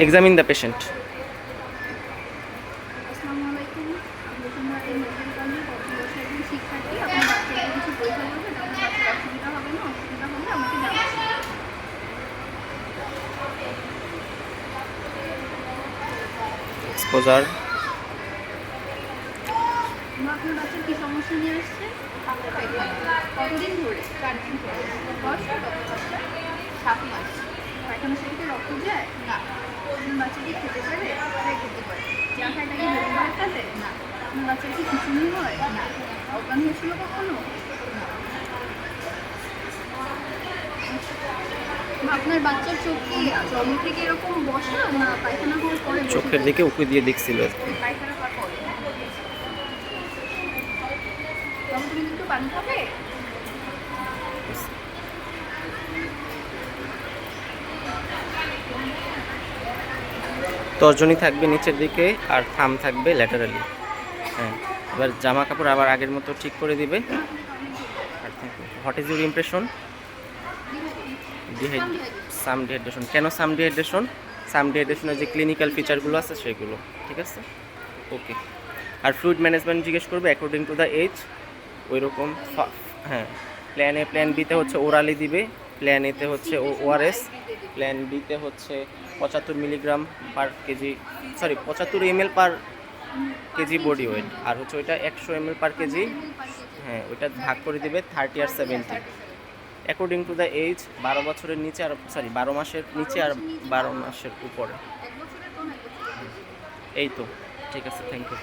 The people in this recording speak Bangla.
Examine the patient. আসসালামু আলাইকুম। আমি বসুন্ধরা মেডিকেল কলেজের প্রথম বর্ষের একজন শিক্ষার্থী। আপনার বাচ্চাকে কিছু পরীক্ষা করবেন, আপনার বাচ্চার অসুবিধা হবে না? অসুবিধা হলে আমাকে জানাবেন। এক্সপোজার। আপনার বাচ্চার কি সমস্যা নিয়ে আসছে? কতদিন ধরে? 4 দিন ধরে। বয়স কত বাচ্চার? 7 মাস। পায়খানা থেকে কি রক্ত যায়? না। আপনার বাচ্চা কি খেতে পারে? হ্যাঁ, খেতে পারে। যা খায় তাকে জোর করে খাবে? না। আপনার বাচ্চার কি খিঁচুনি হয়? না। অজ্ঞান হয়েছিল কখনো? না। আপনার বাচ্চার চোখ কি জন্ম থেকে এরকম বসে না পায়খানা হওয়ার পরে বসে চোখের যায়? দিকে উঁকি দিয়ে দেখছিল। পায়খানা হওয়ার পরে। তখন তুমি একটু পানি খাবে? তর্জনী থাকবে নিচের দিকে আর থাম থাকবে ল্যাটারালি। হ্যাঁ, এবার জামা কাপড় আবার আগের মতো ঠিক করে দিবে। What is your impression? Some dehydration. কেন সাম ডিহাইড্রেশন? সাম ডিহাইড্রেশনের যে ক্লিনিক্যাল ফিচারগুলো আছে সেগুলো, ঠিক আছে? ওকে। আর ফ্লুইড ম্যানেজমেন্ট জিজ্ঞেস করবে অ্যাকর্ডিং টু দ্য এজ, ওই রকম। হ্যাঁ, প্ল্যান এ প্ল্যান বিতে হচ্ছে ওরালি দিবে, প্ল্যান এতে হচ্ছে ওআরএস, প্ল্যান বিতে হচ্ছে 75 milligram per KG, sorry 75 ml পার কেজি বডি ওয়েট, আর হচ্ছে ওইটা 100 ml পার কেজি। হ্যাঁ, ওইটা ভাগ করে দিবে 30 আর 70 অ্যাকর্ডিং টু দ্য এজ। 12 বছরের নিচে আর 12 মাসের নিচে আর 12 মাসের উপরে। এই তো, ঠিক আছে, থ্যাংক ইউ।